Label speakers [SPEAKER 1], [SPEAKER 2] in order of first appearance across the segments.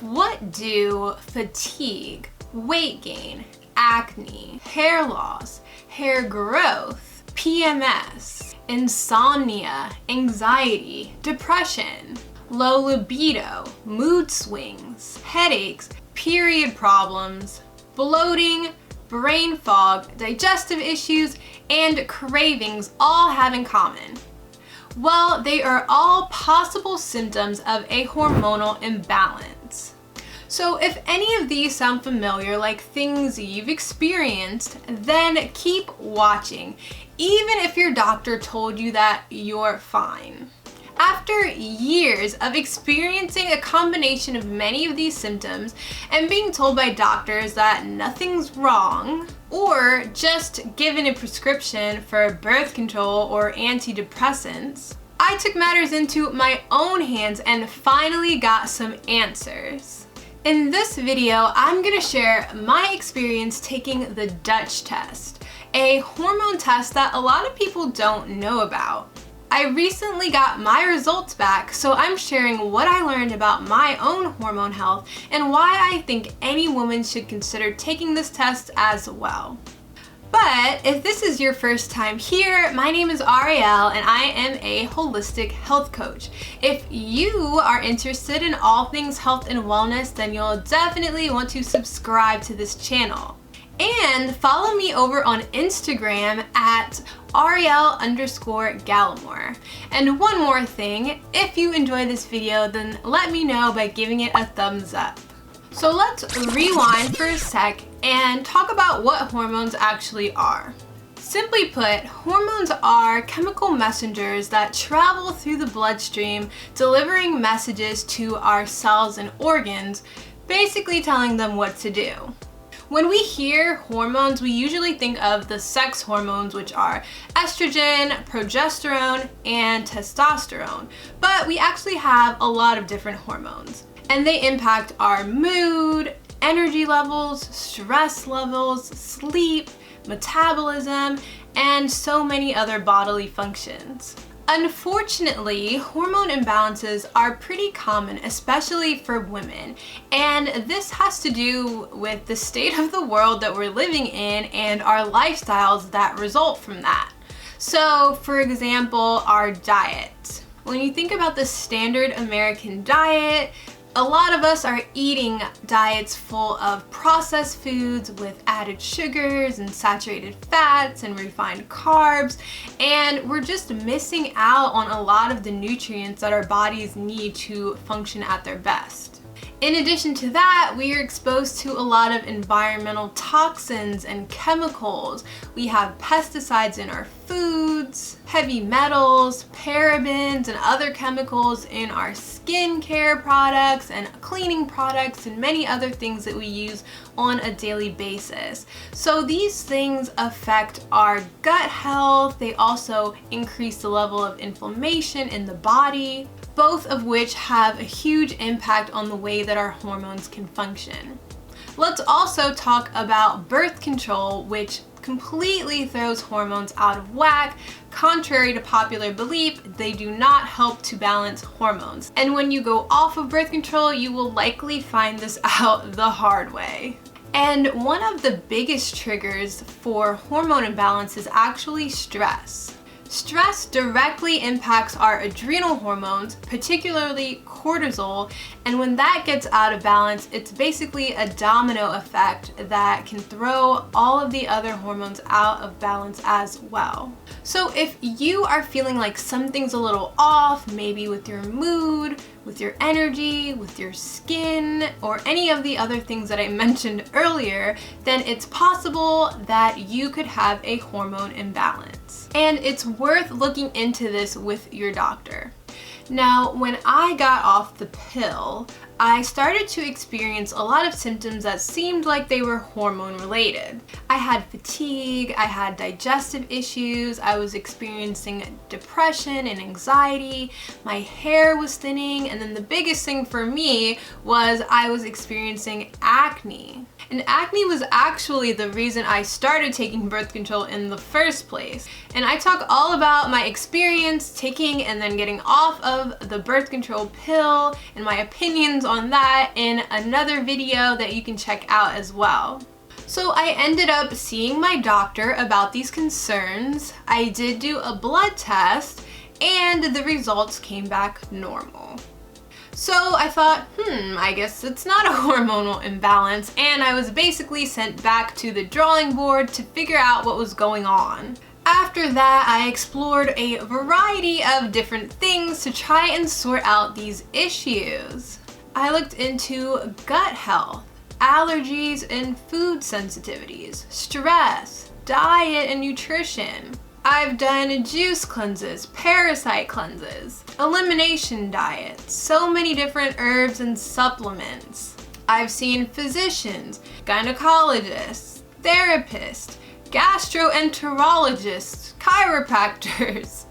[SPEAKER 1] What do fatigue, weight gain, acne, hair loss, hair growth, PMS, insomnia, anxiety, depression, low libido, mood swings, headaches, period problems, bloating, brain fog, digestive issues, and cravings all have in common? Well, they are all possible symptoms of a hormonal imbalance. So if any of these sound familiar, like things you've experienced, then keep watching, even if your doctor told you that you're fine. After years of experiencing a combination of many of these symptoms and being told by doctors that nothing's wrong, or just given a prescription for birth control or antidepressants, I took matters into my own hands and finally got some answers. In this video, I'm going to share my experience taking the Dutch test, a hormone test that a lot of people don't know about. I recently got my results back, so I'm sharing what I learned about my own hormone health and why I think any woman should consider taking this test as well. But if this is your first time here, my name is Auriel and I am a holistic health coach. If you are interested in all things health and wellness, then you'll definitely want to subscribe to this channel. And follow me over on Instagram at Auriel_Gallimore. And one more thing, if you enjoy this video, then let me know by giving it a thumbs up. So let's rewind for a sec and talk about what hormones actually are. Simply put, hormones are chemical messengers that travel through the bloodstream, delivering messages to our cells and organs, basically telling them what to do. When we hear hormones, we usually think of the sex hormones, which are estrogen, progesterone, and testosterone. But we actually have a lot of different hormones, and they impact our mood, energy levels, stress levels, sleep, metabolism, and so many other bodily functions. Unfortunately, hormone imbalances are pretty common, especially for women, and this has to do with the state of the world that we're living in and our lifestyles that result from that. So, for example, our diet. When you think about the standard American diet, a lot of us are eating diets full of processed foods with added sugars and saturated fats and refined carbs, and we're just missing out on a lot of the nutrients that our bodies need to function at their best. In addition to that, we are exposed to a lot of environmental toxins and chemicals. We have pesticides in our foods, heavy metals, parabens, and other chemicals in our skincare products and cleaning products and many other things that we use on a daily basis. So these things affect our gut health. They also increase the level of inflammation in the body, both of which have a huge impact on the way that our hormones can function. Let's also talk about birth control, which completely throws hormones out of whack. Contrary to popular belief, they do not help to balance hormones. And when you go off of birth control, you will likely find this out the hard way. And one of the biggest triggers for hormone imbalance is actually stress. Stress directly impacts our adrenal hormones, particularly cortisol, and when that gets out of balance, it's basically a domino effect that can throw all of the other hormones out of balance as well. So if you are feeling like something's a little off, maybe with your mood, with your energy, with your skin, or any of the other things that I mentioned earlier, then it's possible that you could have a hormone imbalance. And it's worth looking into this with your doctor. Now, when I got off the pill, I started to experience a lot of symptoms that seemed like they were hormone related. I had fatigue, I had digestive issues, I was experiencing depression and anxiety, my hair was thinning, and then the biggest thing for me was I was experiencing acne. And acne was actually the reason I started taking birth control in the first place. And I talk all about my experience taking and then getting off of of the birth control pill and my opinions on that in another video that you can check out as well. So I ended up seeing my doctor about these concerns. I did do a blood test and the results came back normal. So I thought, I guess it's not a hormonal imbalance, and I was basically sent back to the drawing board to figure out what was going on. After that, I explored a variety of different things to try and sort out these issues. I looked into gut health, allergies and food sensitivities, stress, diet and nutrition. I've done juice cleanses, parasite cleanses, elimination diets, so many different herbs and supplements. I've seen physicians, gynecologists, therapists, gastroenterologists, chiropractors.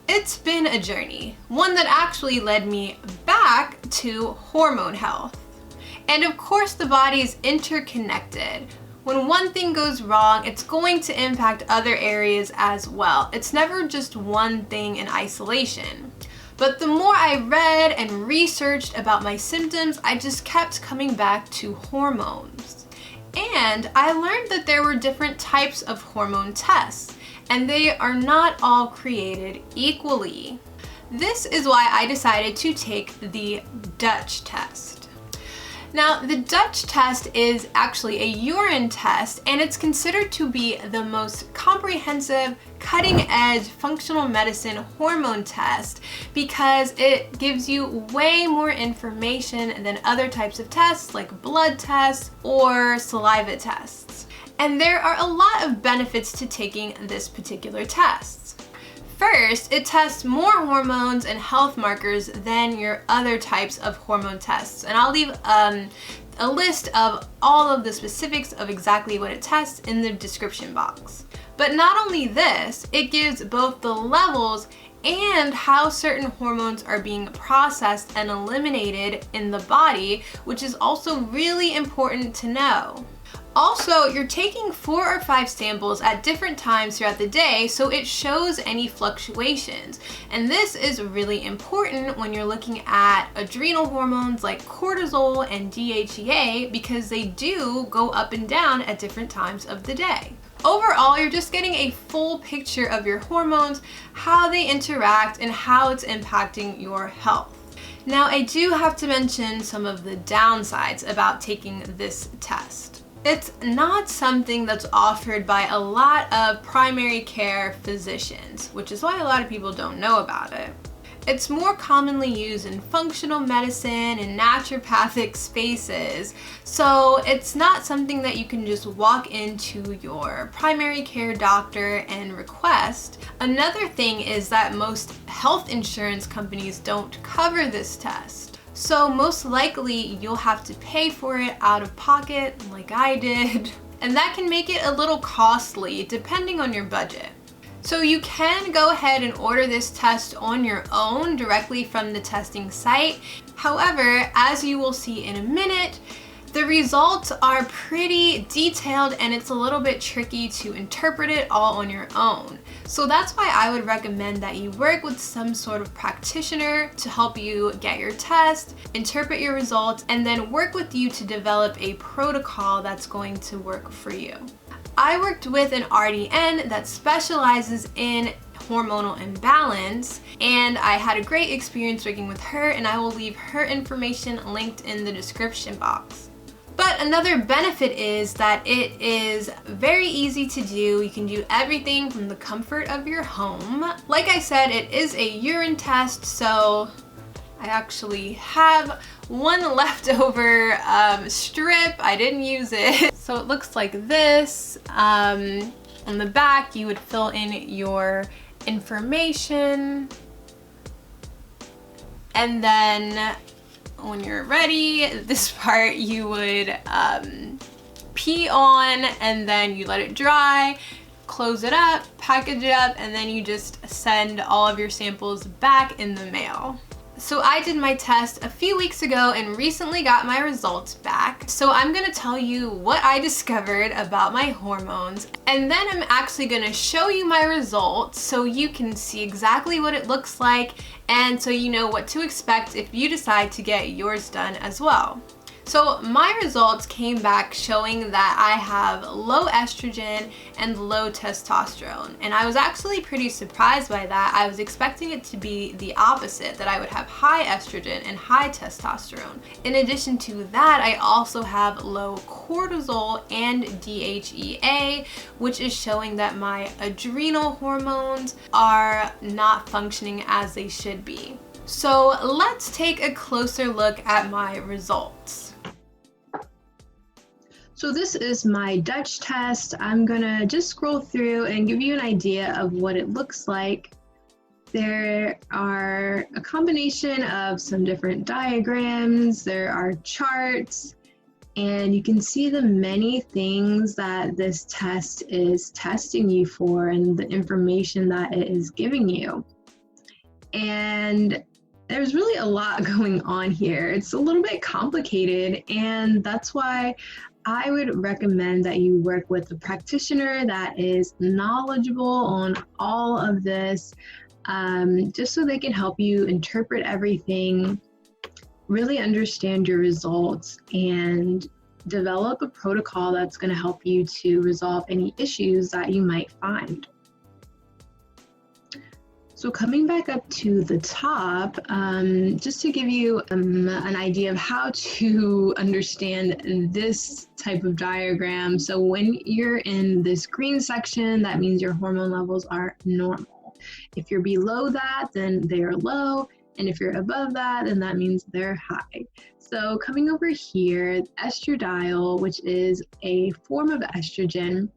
[SPEAKER 1] It's been a journey, one that actually led me back to hormone health. And of course, the body is interconnected. When one thing goes wrong, it's going to impact other areas as well. It's never just one thing in isolation. But the more I read and researched about my symptoms, I just kept coming back to hormones. And I learned that there were different types of hormone tests, and they are not all created equally. This is why I decided to take the Dutch test. Now, the Dutch test is actually a urine test, and it's considered to be the most comprehensive, cutting-edge functional medicine hormone test because it gives you way more information than other types of tests like blood tests or saliva tests. And there are a lot of benefits to taking this particular test. First, it tests more hormones and health markers than your other types of hormone tests. And I'll leave a list of all of the specifics of exactly what it tests in the description box. But not only this, it gives both the levels and how certain hormones are being processed and eliminated in the body, which is also really important to know. Also, you're taking 4 or 5 samples at different times throughout the day, so it shows any fluctuations. And this is really important when you're looking at adrenal hormones like cortisol and DHEA because they do go up and down at different times of the day. Overall, you're just getting a full picture of your hormones, how they interact, and how it's impacting your health. Now, I do have to mention some of the downsides about taking this test. It's not something that's offered by a lot of primary care physicians, which is why a lot of people don't know about it. It's more commonly used in functional medicine and naturopathic spaces, so it's not something that you can just walk into your primary care doctor and request. Another thing is that most health insurance companies don't cover this test. So most likely you'll have to pay for it out of pocket like I did. And that can make it a little costly depending on your budget. So you can go ahead and order this test on your own directly from the testing site. However, as you will see in a minute, the results are pretty detailed and it's a little bit tricky to interpret it all on your own. So that's why I would recommend that you work with some sort of practitioner to help you get your test, interpret your results, and then work with you to develop a protocol that's going to work for you. I worked with an RDN that specializes in hormonal imbalance, and I had a great experience working with her, and I will leave her information linked in the description box. But another benefit is that it is very easy to do. You can do everything from the comfort of your home. Like I said, it is a urine test, so I actually have one leftover strip. I didn't use it. So it looks like this. On the back, you would fill in your information, and then when you're ready, this part you would pee on, and then you let it dry, close it up, package it up, and then you just send all of your samples back in the mail. So I did my test a few weeks ago and recently got my results back. So I'm gonna tell you what I discovered about my hormones, and then I'm actually gonna show you my results so you can see exactly what it looks like and so you know what to expect if you decide to get yours done as well. So my results came back showing that I have low estrogen and low testosterone. And I was actually pretty surprised by that. I was expecting it to be the opposite, that I would have high estrogen and high testosterone. In addition to that, I also have low cortisol and DHEA, which is showing that my adrenal hormones are not functioning as they should be. So let's take a closer look at my results. So this is my Dutch test. I'm gonna just scroll through and give you an idea of what it looks like. There are a combination of some different diagrams, there are charts, and you can see the many things that this test is testing you for and the information that it is giving you. And there's really a lot going on here. It's a little bit complicated, and that's why I would recommend that you work with a practitioner that is knowledgeable on all of this, just so they can help you interpret everything, really understand your results, and develop a protocol that's going to help you to resolve any issues that you might find. So coming back up to the top, just to give you an idea of how to understand this type of diagram. So when you're in this green section, that means your hormone levels are normal. If you're below that, then they are low. And if you're above that, then that means they're high. So coming over here, estradiol, which is a form of estrogen,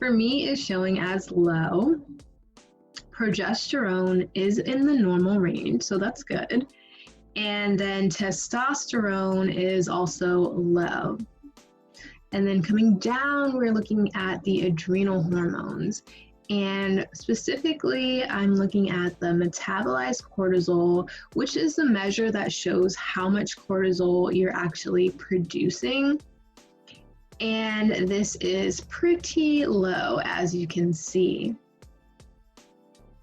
[SPEAKER 1] for me is showing as low. Progesterone is in the normal range, so that's good. And then testosterone is also low. And then coming down, we're looking at the adrenal hormones. And specifically, I'm looking at the metabolized cortisol, which is the measure that shows how much cortisol you're actually producing. And this is pretty low, as you can see.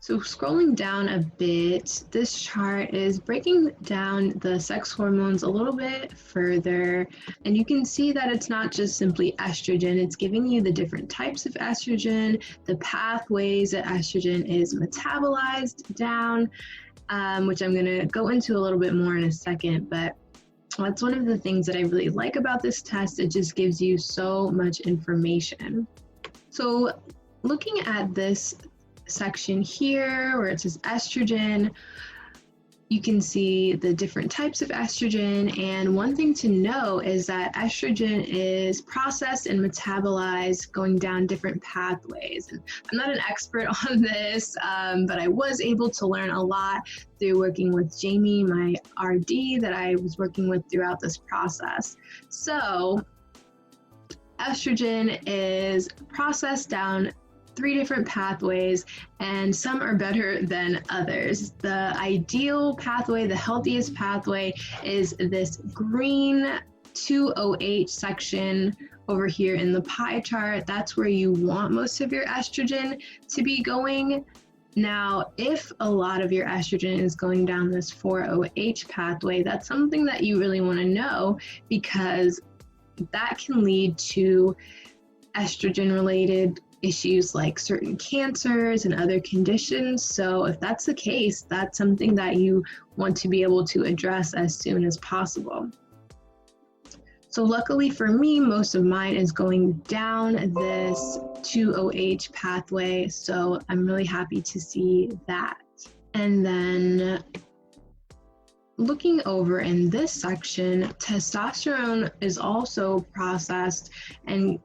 [SPEAKER 1] So scrolling down a bit, this chart is breaking down the sex hormones a little bit further, and you can see that it's not just simply estrogen, it's giving you the different types of estrogen, the pathways that estrogen is metabolized down, which I'm going to go into a little bit more in a second, but that's one of the things that I really like about this test. It just gives you so much information. So looking at this section here where it says estrogen, you can see the different types of estrogen, and one thing to know is that estrogen is processed and metabolized going down different pathways. And I'm not an expert on this, but I was able to learn a lot through working with Jamie, my RD that I was working with throughout this process. So estrogen is processed down 3 different pathways, and some are better than others. The ideal pathway, the healthiest pathway, is this green 2OH section over here in the pie chart. That's where you want most of your estrogen to be going. Now, if a lot of your estrogen is going down this 4OH pathway, that's something that you really want to know, because that can lead to estrogen-related issues like certain cancers and other conditions. So if that's the case, that's something that you want to be able to address as soon as possible. So luckily for me, most of mine is going down this 2OH pathway, so I'm really happy to see that. And then looking over in this section, testosterone is also processed and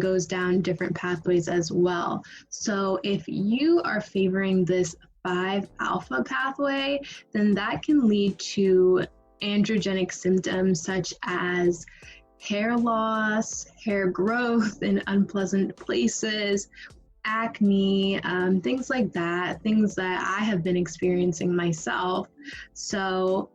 [SPEAKER 1] goes down different pathways as well. So if you are favoring this 5-alpha pathway, then that can lead to androgenic symptoms such as hair loss, hair growth in unpleasant places,
[SPEAKER 2] acne, things like that, things that I have been experiencing myself. So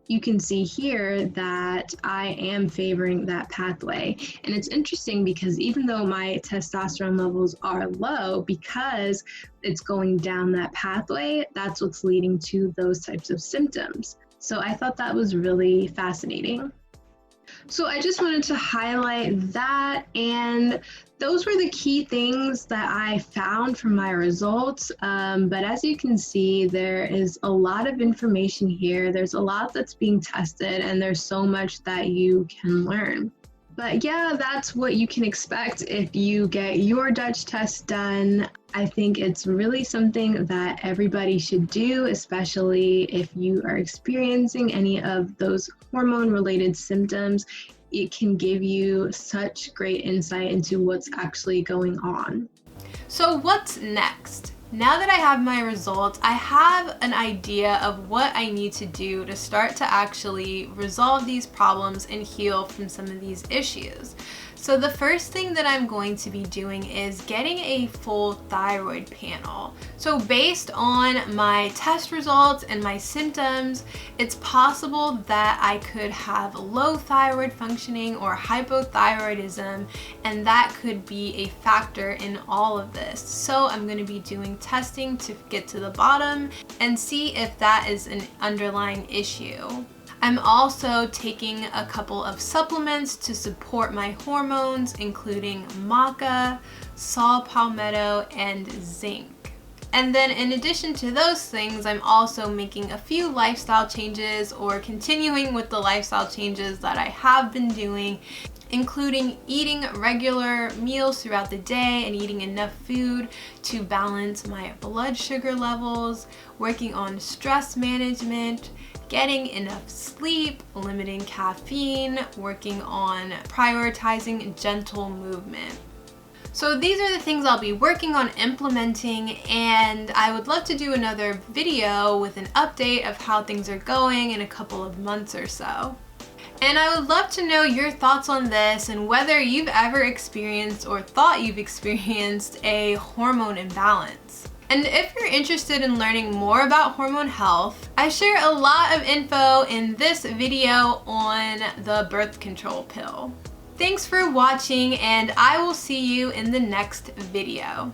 [SPEAKER 2] you can see here that I am favoring that pathway. And it's interesting because even though my testosterone levels are low, because it's going down that pathway, that's what's leading to those types of symptoms. So I thought that was really fascinating. So I just wanted to highlight that, and those were the key things that I found from my results. But as you can see, there is a lot of information here. There's a lot that's being tested, and there's so much that you can learn. But yeah, that's what you can expect if you get your Dutch test done. I think it's really something that everybody should do, especially if you are experiencing any of those hormone-related symptoms. It can give you such great insight into what's actually going on.
[SPEAKER 1] So what's next? Now that I have my results, I have an idea of what I need to do to start to actually resolve these problems and heal from some of these issues. So the first thing that I'm going to be doing is getting a full thyroid panel. So based on my test results and my symptoms, it's possible that I could have low thyroid functioning or hypothyroidism, and that could be a factor in all of this. So I'm going to be doing testing to get to the bottom and see if that is an underlying issue. I'm also taking a couple of supplements to support my hormones, including maca, saw palmetto, and zinc. And then in addition to those things, I'm also making a few lifestyle changes or continuing with the lifestyle changes that I have been doing, including eating regular meals throughout the day and eating enough food to balance my blood sugar levels, working on stress management, getting enough sleep, limiting caffeine, working on prioritizing gentle movement. So these are the things I'll be working on implementing, and I would love to do another video with an update of how things are going in a couple of months or so. And I would love to know your thoughts on this and whether you've ever experienced or thought you've experienced a hormone imbalance. And if you're interested in learning more about hormone health, I share a lot of info in this video on the birth control pill. Thanks for watching, and I will see you in the next video.